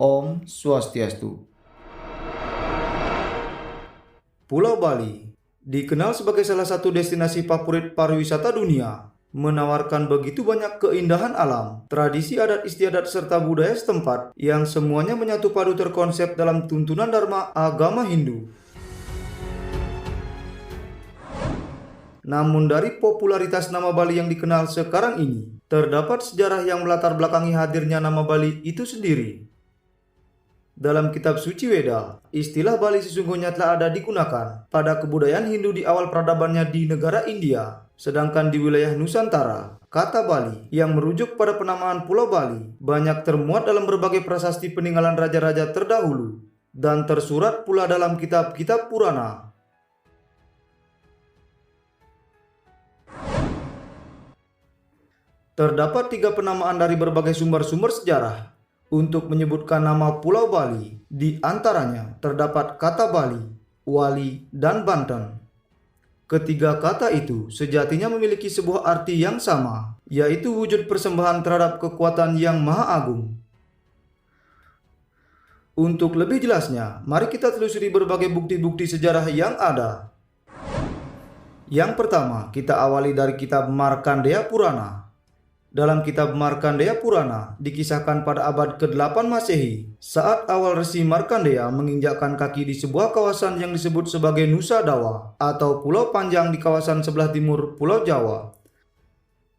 Om Swastiastu. Pulau Bali dikenal sebagai salah satu destinasi favorit pariwisata dunia, menawarkan begitu banyak keindahan alam, tradisi adat istiadat serta budaya setempat yang semuanya menyatu padu terkonsep dalam tuntunan Dharma agama Hindu. Namun dari popularitas nama Bali yang dikenal sekarang ini, terdapat sejarah yang melatar belakangi hadirnya nama Bali itu sendiri. Dalam kitab suci Weda, istilah Bali sesungguhnya telah ada digunakan pada kebudayaan Hindu di awal peradabannya di negara India. Sedangkan di wilayah Nusantara, kata Bali yang merujuk pada penamaan Pulau Bali banyak termuat dalam berbagai prasasti peninggalan raja-raja terdahulu dan tersurat pula dalam kitab-kitab Purana. Terdapat 3 penamaan dari berbagai sumber-sumber sejarah untuk menyebutkan nama Pulau Bali. Di antaranya terdapat kata Bali, Wali, dan Banten. Ketiga kata itu sejatinya memiliki sebuah arti yang sama, yaitu wujud persembahan terhadap kekuatan yang maha agung. Untuk lebih jelasnya, mari kita telusuri berbagai bukti-bukti sejarah yang ada. Yang pertama, kita awali dari kitab Markandeya Purana. Dalam kitab Markandeya Purana dikisahkan pada abad ke-8 Masehi, saat awal Resi Markandeya menginjakkan kaki di sebuah kawasan yang disebut sebagai Nusa Dawa atau pulau panjang di kawasan sebelah timur Pulau Jawa.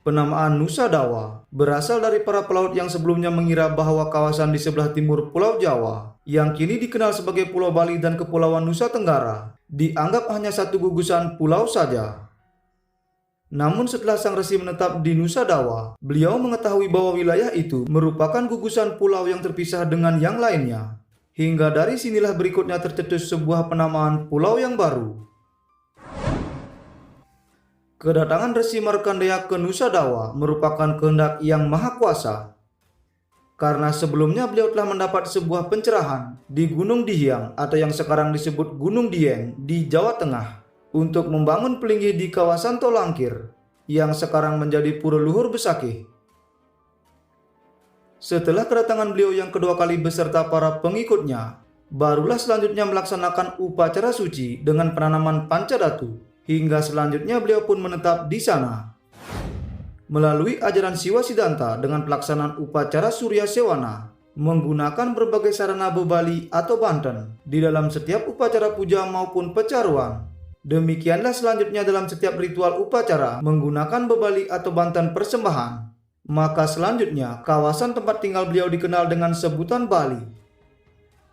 Penamaan Nusa Dawa berasal dari para pelaut yang sebelumnya mengira bahwa kawasan di sebelah timur Pulau Jawa, yang kini dikenal sebagai Pulau Bali dan Kepulauan Nusa Tenggara, dianggap hanya satu gugusan pulau saja. Namun setelah sang resi menetap di Nusa Dawa, beliau mengetahui bahwa wilayah itu merupakan gugusan pulau yang terpisah dengan yang lainnya. Hingga dari sinilah berikutnya tercetus sebuah penamaan pulau yang baru. Kedatangan Resi Markandeya ke Nusa Dawa merupakan kehendak yang maha kuasa. Karena sebelumnya beliau telah mendapat sebuah pencerahan di Gunung Dihiang atau yang sekarang disebut Gunung Dieng di Jawa Tengah, untuk membangun pelinggih di kawasan Tolangkir yang sekarang menjadi Pura Luhur Besakih. Setelah kedatangan beliau yang kedua kali beserta para pengikutnya, barulah selanjutnya melaksanakan upacara suci dengan penanaman pancadatu, hingga selanjutnya beliau pun menetap di sana. Melalui ajaran Siwa Siddhanta dengan pelaksanaan upacara Surya Sewana, menggunakan berbagai sarana bebali atau Banten di dalam setiap upacara puja maupun pecaruan. Demikianlah selanjutnya dalam setiap ritual upacara menggunakan bebali atau bantan persembahan. Maka selanjutnya kawasan tempat tinggal beliau dikenal dengan sebutan Bali.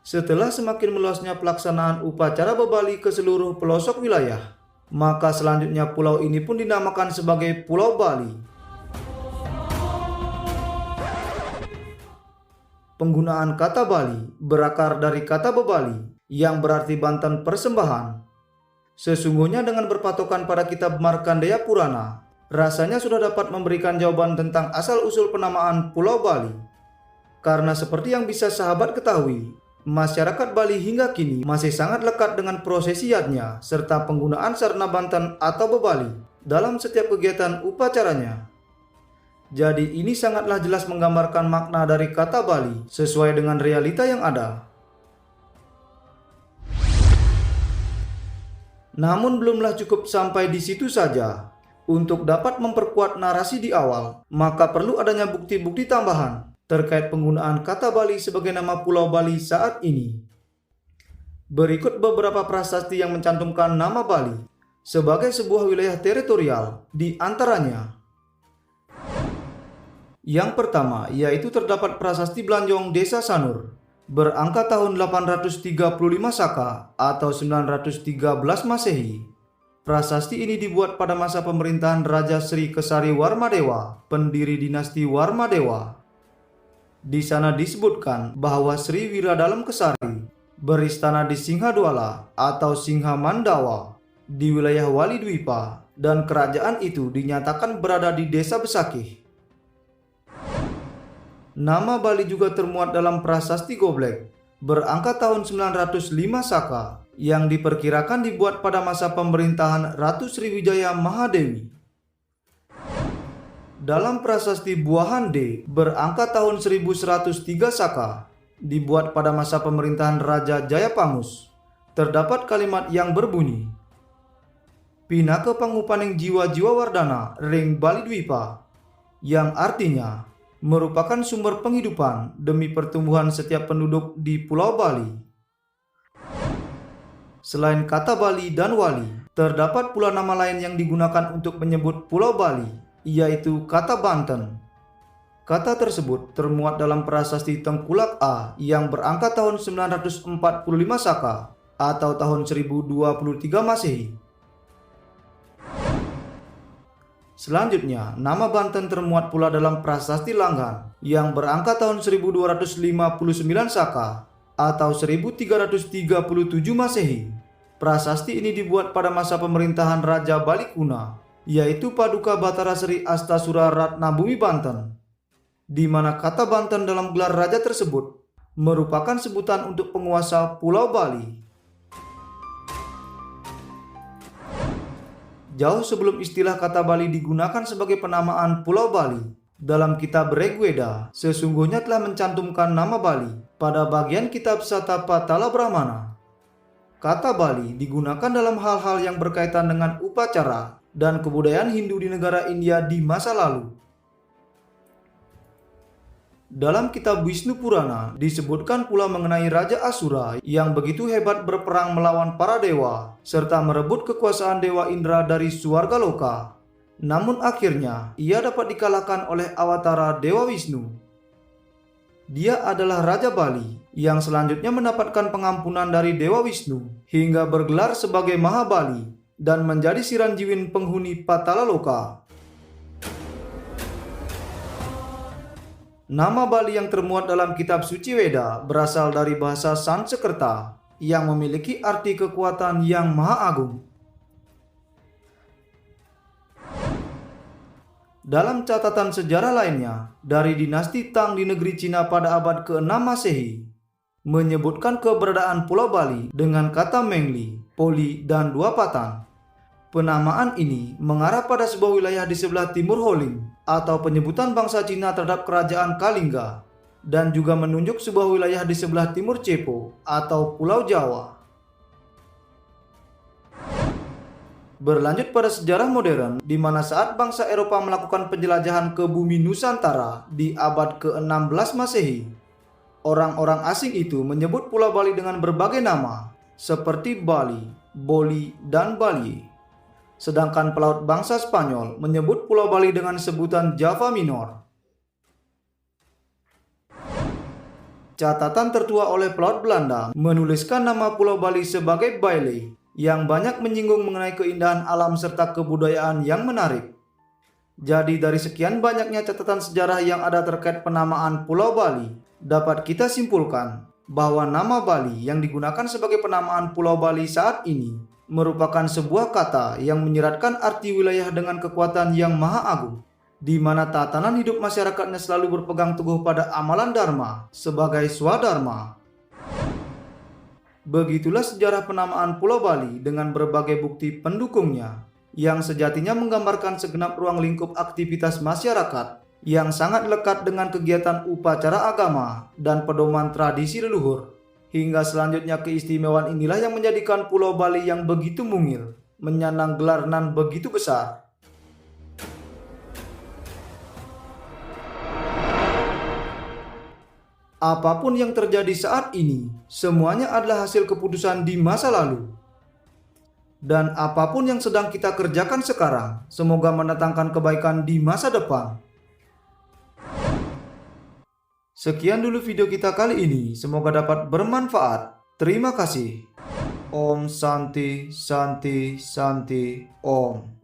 Setelah semakin meluasnya pelaksanaan upacara bebali ke seluruh pelosok wilayah, maka selanjutnya pulau ini pun dinamakan sebagai Pulau Bali. Penggunaan kata Bali berakar dari kata bebali yang berarti bantan persembahan. Sesungguhnya dengan berpatokan pada kitab Markandeya Purana, rasanya sudah dapat memberikan jawaban tentang asal-usul penamaan Pulau Bali. Karena seperti yang bisa sahabat ketahui, masyarakat Bali hingga kini masih sangat lekat dengan prosesiatnya serta penggunaan sarana bantan atau bebali dalam setiap kegiatan upacaranya. Jadi ini sangatlah jelas menggambarkan makna dari kata Bali sesuai dengan realita yang ada. Namun belumlah cukup sampai di situ saja. Untuk dapat memperkuat narasi di awal, maka perlu adanya bukti-bukti tambahan terkait penggunaan kata Bali sebagai nama Pulau Bali saat ini. Berikut beberapa prasasti yang mencantumkan nama Bali sebagai sebuah wilayah teritorial, di antaranya. Yang pertama, yaitu terdapat prasasti Blanjong Desa Sanur, berangka tahun 835 Saka atau 913 Masehi. Prasasti ini dibuat pada masa pemerintahan Raja Sri Kesari Warmadewa, pendiri dinasti Warmadewa. Di sana disebutkan bahwa Sri Wiradalam Kesari beristana di Singhadwala atau Singhamandawa di wilayah Walidwipa, dan kerajaan itu dinyatakan berada di desa Besakih. Nama Bali juga termuat dalam prasasti Goblek berangka tahun 905 Saka yang diperkirakan dibuat pada masa pemerintahan Ratu Sriwijaya Mahadewi. Dalam prasasti Buahande berangka tahun 1103 Saka dibuat pada masa pemerintahan Raja Jayapangus, terdapat kalimat yang berbunyi, Pinaka pangupaning jiwa-jiwa wardana ring Balidwipa, yang artinya merupakan sumber penghidupan demi pertumbuhan setiap penduduk di Pulau Bali. Selain kata Bali dan Wali, terdapat pula nama lain yang digunakan untuk menyebut Pulau Bali, yaitu kata Banten. Kata tersebut termuat dalam prasasti Tengkulak A yang berangka tahun 945 Saka atau tahun 1023 Masehi. Selanjutnya, nama Banten termuat pula dalam prasasti Langgan yang berangka tahun 1259 Saka atau 1337 Masehi. Prasasti ini dibuat pada masa pemerintahan Raja Bali Kuna, yaitu Paduka Batara Sri Astasura Ratna Bumi Banten, di mana kata Banten dalam gelar raja tersebut merupakan sebutan untuk penguasa Pulau Bali. Jauh sebelum istilah kata Bali digunakan sebagai penamaan Pulau Bali, dalam kitab Rigveda sesungguhnya telah mencantumkan nama Bali pada bagian kitab Satapatala Brahmana. Kata Bali digunakan dalam hal-hal yang berkaitan dengan upacara dan kebudayaan Hindu di negara India di masa lalu. Dalam kitab Wisnu Purana disebutkan pula mengenai Raja Asura yang begitu hebat berperang melawan para dewa serta merebut kekuasaan Dewa Indra dari Swarga Loka. Namun akhirnya ia dapat dikalahkan oleh awatara Dewa Wisnu. Dia adalah Raja Bali yang selanjutnya mendapatkan pengampunan dari Dewa Wisnu hingga bergelar sebagai Mahabali dan menjadi Siranjiwin penghuni Patala Loka. Nama Bali yang termuat dalam kitab suci Weda berasal dari bahasa Sanskerta yang memiliki arti kekuatan yang maha agung. Dalam catatan sejarah lainnya dari dinasti Tang di negeri Cina pada abad ke-6 Masehi menyebutkan keberadaan Pulau Bali dengan kata Mengli, Poli, dan Dua Patan. Penamaan ini mengarah pada sebuah wilayah di sebelah timur Holing atau penyebutan bangsa Cina terhadap kerajaan Kalingga, dan juga menunjuk sebuah wilayah di sebelah timur Cepo atau Pulau Jawa. Berlanjut pada sejarah modern, di mana saat bangsa Eropa melakukan penjelajahan ke bumi Nusantara di abad ke-16 Masehi, orang-orang asing itu menyebut Pulau Bali dengan berbagai nama, seperti Bali, Boli, dan Bali. Sedangkan pelaut bangsa Spanyol menyebut Pulau Bali dengan sebutan Java Minor. Catatan tertua oleh pelaut Belanda menuliskan nama Pulau Bali sebagai Bailey, yang banyak menyinggung mengenai keindahan alam serta kebudayaan yang menarik. Jadi dari sekian banyaknya catatan sejarah yang ada terkait penamaan Pulau Bali, dapat kita simpulkan bahwa nama Bali yang digunakan sebagai penamaan Pulau Bali saat ini merupakan sebuah kata yang menyiratkan arti wilayah dengan kekuatan yang maha agung, di mana tatanan hidup masyarakatnya selalu berpegang teguh pada amalan dharma sebagai swadharma. Begitulah sejarah penamaan Pulau Bali dengan berbagai bukti pendukungnya, yang sejatinya menggambarkan segenap ruang lingkup aktivitas masyarakat yang sangat lekat dengan kegiatan upacara agama dan pedoman tradisi leluhur. Hingga selanjutnya keistimewaan inilah yang menjadikan Pulau Bali yang begitu mungil, menyandang gelar nan begitu besar. Apapun yang terjadi saat ini, semuanya adalah hasil keputusan di masa lalu. Dan apapun yang sedang kita kerjakan sekarang, semoga mendatangkan kebaikan di masa depan. Sekian dulu video kita kali ini, semoga dapat bermanfaat. Terima kasih. Om Santi Santi Santi Om.